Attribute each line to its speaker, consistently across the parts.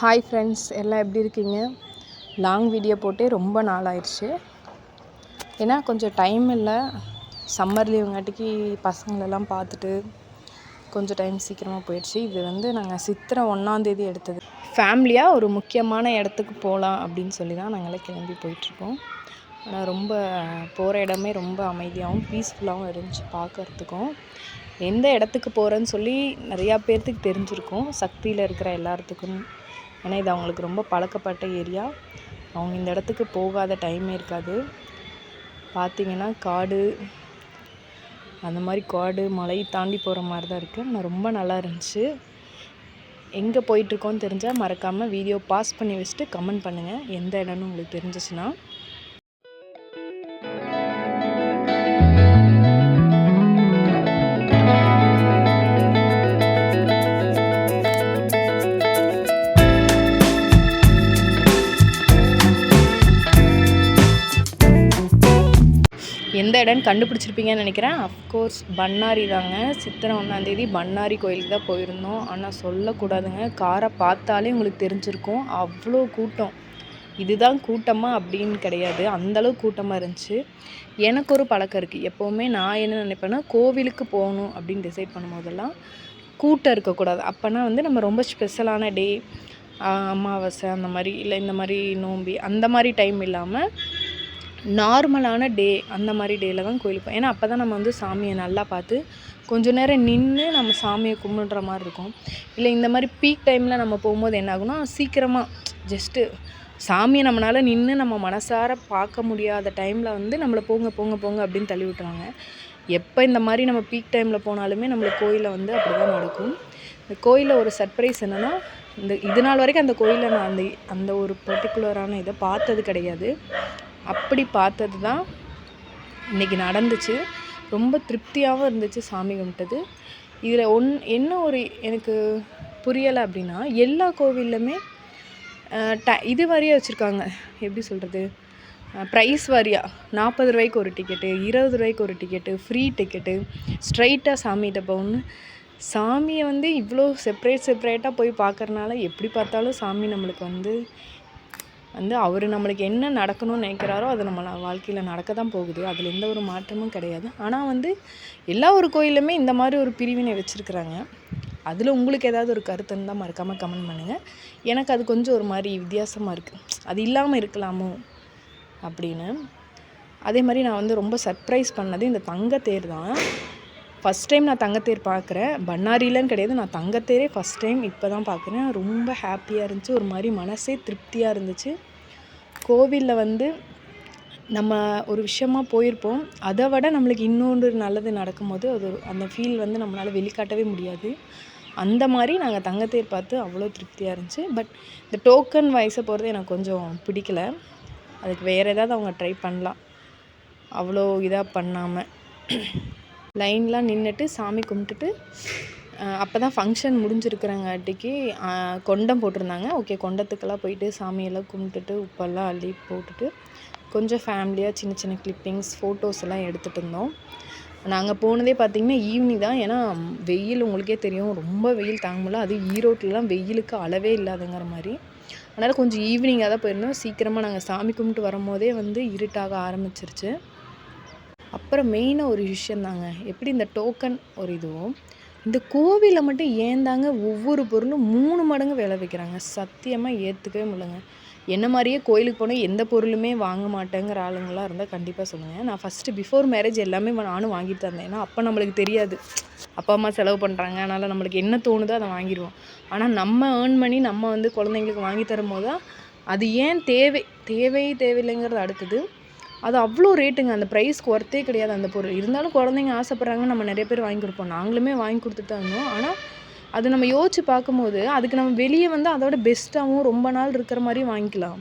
Speaker 1: Hi friends, எல்லாம் எப்படி இருக்கீங்க? லாங் வீடியோ போட்டே ரொம்ப நாள் ஆயிடுச்சு. ஏன்னா கொஞ்சம் டைம் இல்லை. சம்மர் லீவுங்காட்டிக்கு பசங்களெல்லாம் பார்த்துட்டு கொஞ்சம் டைம் சீக்கிரமாக போயிடுச்சு. இது நாங்கள் சித்திரை 1ஆம் தேதி எடுத்தது. ஃபேமிலியாக ஒரு முக்கியமான இடத்துக்கு போகலாம் அப்படின்னு சொல்லி தான் நாங்கள்லாம் கிளம்பி போயிட்டுருக்கோம். ஆனால் ரொம்ப போகிற இடமே ரொம்ப அமைதியாகவும் பீஸ்ஃபுல்லாகவும் இருந்துச்சு பார்க்குறதுக்கும். எந்த இடத்துக்கு போகிறேன்னு சொல்லி நிறையா பேர்த்துக்கு தெரிஞ்சிருக்கும், சக்தியில் இருக்கிற எல்லாத்துக்கும். ஏன்னா இது அவங்களுக்கு ரொம்ப பழக்கப்பட்ட ஏரியா. அவங்க இந்த இடத்துக்கு போகாத டைமே இருக்காது. பார்த்திங்கன்னா காடு, அந்த மாதிரி காடு மலை தாண்டி போகிற மாதிரி தான் இருக்குது. ஆனால் ரொம்ப நல்லா இருந்துச்சு. எங்கே போயிட்டுருக்கோன்னு தெரிஞ்சால் மறக்காமல் வீடியோ பாஸ் பண்ணி வச்சுட்டு கமெண்ட் பண்ணுங்கள், எந்த இடம்னு உங்களுக்கு தெரிஞ்சிச்சுன்னா. எந்த இடம்னு கண்டுபிடிச்சிருப்பீங்கன்னு நினைக்கிறேன். அஃப்கோர்ஸ் பண்ணாரி தாங்க. சித்திரை 1ஆம் தேதி பண்ணாரி கோயிலுக்கு தான் போயிருந்தோம். ஆனால் சொல்லக்கூடாதுங்க, காரை பார்த்தாலே உங்களுக்கு தெரிஞ்சிருக்கும், அவ்வளோ கூட்டம். இதுதான் கூட்டமா அப்படின்னு கிடையாது, அந்தளவு கூட்டமாக இருந்துச்சு. எனக்கு ஒரு பழக்கம் இருக்குது. எப்போவுமே நான் என்ன நினைப்பேன்னா, கோவிலுக்கு போகணும் அப்படின்னு டிசைட் பண்ணும்போதெல்லாம் கூட்டம் இருக்கக்கூடாது. அப்போனா நம்ம ரொம்ப ஸ்பெஷலான டே, அமாவாசை அந்த மாதிரி, இல்லை இந்த மாதிரி நோம்பி அந்த மாதிரி டைம் இல்லாமல் நார்மலான டே, அந்த மாதிரி டேயில் தான் கோயிலுக்கு ஏன்னா அப்போ தான் நம்ம சாமியை நல்லா பார்த்து கொஞ்சம் நேரம் நின்று நம்ம சாமியை கும்பிடுற மாதிரி இருக்கும். இல்லை இந்த மாதிரி பீக் டைமில் நம்ம போகும்போது என்ன ஆகுனா, சீக்கிரமாக ஜஸ்ட்டு சாமியை நம்மளால் நின்று நம்ம மனசார பார்க்க முடியாத டைமில் நம்மளை போங்க போங்க போங்க அப்படின்னு தள்ளி விட்டுறாங்க. எப்போ இந்த மாதிரி நம்ம பீக் டைமில் போனாலுமே நம்மளுக்கு கோயிலில் அப்படி தான் நடக்கும். இந்த கோயிலில் ஒரு சர்ப்ரைஸ் என்னென்னா, இது நாள் வரைக்கும் அந்த கோயிலில் நான் அந்த ஒரு பர்டிகுலரான இதை பார்த்தது கிடையாது. அப்படி பார்த்தது தான் இன்றைக்கி நடந்துச்சு. ரொம்ப திருப்தியாகவும் இருந்துச்சு சாமி கும்பிட்டது. இதில் என்ன ஒரு எனக்கு புரியலை அப்படின்னா, எல்லா கோவில்லுமே இது வாரியாக வச்சுருக்காங்க. எப்படி சொல்கிறது, ப்ரைஸ் வாரியாக 40 ரூபாய்க்கு ஒரு டிக்கெட்டு, 20 ரூபாய்க்கு ஒரு டிக்கெட்டு, ஃப்ரீ டிக்கெட்டு, ஸ்ட்ரைட்டாக சாமிகிட்ட போகணுன்னு. சாமியை இவ்வளோ செப்ரேட்டாக போய் பார்க்குறனால எப்படி பார்த்தாலும் சாமி நம்மளுக்கு அவர் நம்மளுக்கு என்ன நடக்கணும்னு நினைக்கிறாரோ அது நம்ம வாழ்க்கையில் நடக்க தான் போகுது. அதில் எந்த ஒரு மாற்றமும் கிடையாது. ஆனால் எல்லா ஒரு கோயிலுமே இந்த மாதிரி ஒரு பிரிவினை வச்சுருக்குறாங்க. அதில் உங்களுக்கு ஏதாவது ஒரு கருத்து இருந்தால் மறக்காமல் கமெண்ட் பண்ணுங்கள். எனக்கு அது கொஞ்சம் ஒரு மாதிரி வித்தியாசமாக இருக்குது. அது இல்லாமல் இருக்கலாமோ அப்படின்னு. அதே மாதிரி நான் ரொம்ப சர்ப்ரைஸ் பண்ணது இந்த தங்கத்தேர் தான். ஃபஸ்ட் டைம் நான் தங்கத்தேர் பார்க்குறேன். பண்ணாரிலன்னு கிடையாது, நான் தங்கத்தேரே ஃபஸ்ட் டைம் இப்போ தான் பார்க்குறேன். ரொம்ப ஹாப்பியாக இருந்துச்சு. ஒரு மாதிரி மனசே திருப்தியாக இருந்துச்சு. கோவிலில் நம்ம ஒரு விஷயமா போயிருப்போம், அதை விட நம்மளுக்கு இன்னொன்று நல்லது நடக்கும்போது அது அந்த ஃபீல் நம்மளால் வெளிக்காட்டவே முடியாது. அந்த மாதிரி நாங்கள் தங்கத்தேர் பார்த்து அவ்வளோ திருப்தியாக இருந்துச்சு. பட் இந்த டோக்கன் வைஸை போகிறது எனக்கு கொஞ்சம் பிடிக்கல. அதுக்கு வேறு ஏதாவது அவங்க ட்ரை பண்ணலாம், அவ்வளோ இதாக பண்ணாமல். லைன்லாம் நின்றுட்டு சாமி கும்பிட்டுட்டு அப்போ தான் ஃபங்க்ஷன் முடிஞ்சிருக்கிறங்காட்டிக்கு கொண்டம் போட்டிருந்தாங்க. ஓகே, கொண்டத்துக்கெல்லாம் போயிட்டு சாமியெல்லாம் கும்பிட்டுட்டு உப்பெல்லாம் அள்ளி போட்டுட்டு கொஞ்சம் ஃபேமிலியாக சின்ன சின்ன கிளிப்பிங்ஸ், ஃபோட்டோஸ் எல்லாம் எடுத்துகிட்டு இருந்தோம். நாங்கள் போனதே பார்த்திங்கன்னா ஈவினிங் தான். ஏன்னா வெயில் உங்களுக்கே தெரியும், ரொம்ப வெயில் தாங்க முடியல. அது ஈரோட்டிலலாம் வெயிலுக்கு அளவே இல்லாதுங்கிற மாதிரி. அதனால் கொஞ்சம் ஈவினிங்காக தான் போயிருந்தோம். சீக்கிரமாக நாங்கள் சாமி கும்பிட்டு வரும்போதே இருட்டாக ஆரம்பிச்சிருச்சு. அப்புறம் மெயினாக ஒரு விஷயந்தாங்க, எப்படி இந்த டோக்கன் ஒரு இதுவும் இந்த கோவிலில் மட்டும் ஏந்தாங்க ஒவ்வொரு பொருளும் 3 மடங்கு விலை வைக்கிறாங்க. சத்தியமாக ஏற்றுக்கவே முடியலங்க. என்ன மாதிரியே கோயிலுக்கு போனால் எந்த பொருளுமே வாங்க மாட்டேங்கிற ஆளுங்களாக இருந்தால் கண்டிப்பாக சொல்லுங்கள். நான் ஃபஸ்ட்டு பிஃபோர் மேரேஜ் எல்லாமே நானும் வாங்கிட்டு தந்தேன். ஏன்னா அப்போ நம்மளுக்கு தெரியாது, அப்பா அம்மா செலவு பண்ணுறாங்க, அதனால் நம்மளுக்கு என்ன தோணுதோ அதை வாங்கிடுவோம். ஆனால் நம்ம ஏர்ன் பண்ணி நம்ம குழந்தைங்களுக்கு வாங்கி தரும்போது தான் அது ஏன் தேவையில்லைங்கிறது அடுத்தது. அது அவ்வளோ ரேட்டுங்க. அந்த ப்ரைஸ்க்கு ஒர்த்தே கிடையாது அந்த பொருள். இருந்தாலும் குழந்தைங்க ஆசைப்பட்றாங்க, நம்ம நிறைய பேர் வாங்கி கொடுப்போம். நாங்களுமே வாங்கி கொடுத்துட்டு தான் இருந்தோம். ஆனால் அது நம்ம யோசிச்சு பார்க்கும்போது அதுக்கு நம்ம வெளியே அதோட பெஸ்ட்டாகவும் ரொம்ப நாள் இருக்கிற மாதிரியும் வாங்கிக்கலாம்.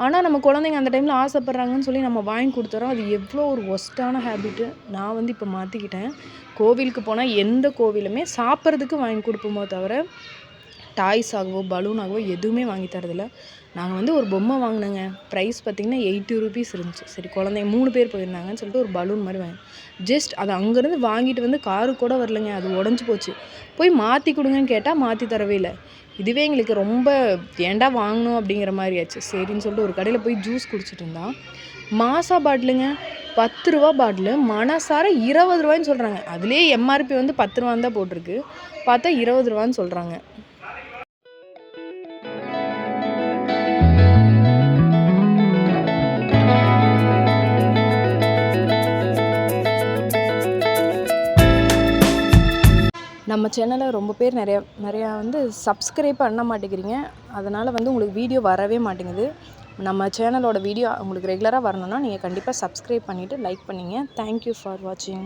Speaker 1: ஆனால் நம்ம குழந்தைங்க அந்த டைமில் ஆசைப்பட்றாங்கன்னு சொல்லி நம்ம வாங்கி கொடுத்துறோம். அது எவ்வளோ ஒரு ஒஸ்ட்டான ஹேபிட்டு. நான் இப்போ மாற்றிக்கிட்டேன். கோவிலுக்கு போனால் எந்த கோவிலுமே சாப்பிட்றதுக்கு வாங்கி கொடுப்போமோ தவிர டாய்ஸ் ஆகவோ பலூன் ஆகவோ எதுவுமே வாங்கி தரதில்லை. நாங்கள் ஒரு பொம்மை வாங்கினேங்க. ப்ரைஸ் பார்த்திங்கன்னா 80 ரூபீஸ் இருந்துச்சு. சரி, குழந்தைங்க 3 பேர் போயிருந்தாங்கன்னு சொல்லிட்டு ஒரு பலூன் மாதிரி ஜஸ்ட் அதை அங்கேருந்து வாங்கிட்டு காரு கூட வரலைங்க, அது உடஞ்சி போச்சு. போய் மாற்றி கொடுங்கன்னு கேட்டால் மாற்றி தரவே இல்லை. இதுவே எங்களுக்கு ரொம்ப ஏன்டா வாங்கணும் அப்படிங்கிற மாதிரி ஆச்சு. சரின்னு சொல்லிட்டு ஒரு கடையில் போய் ஜூஸ் குடிச்சிட்டு இருந்தான். மாசா பாட்டிலுங்க, 10 ரூபா பாட்டிலு, மனசார 20 ரூபாய்ன்னு சொல்கிறாங்க. அதுலேயே எம்ஆர்பி வந்து 10 ரூபான்னு தான் போட்டிருக்கு, பார்த்தா 20 ரூபான்னு சொல்கிறாங்க. நம்ம சேனலை ரொம்ப பேர் நிறையா வந்து சப்ஸ்கிரைப் பண்ண மாட்டேங்கிறீங்க. அதனால் வந்து உங்களுக்கு வீடியோ வரவே மாட்டேங்குது. நம்ம சேனலோட வீடியோ உங்களுக்கு ரெகுலராக வரணும்னா நீங்கள் கண்டிப்பாக சப்ஸ்கிரைப் பண்ணிவிட்டு லைக் பண்ணிங்க. தேங்க்யூ ஃபார் வாட்சிங்.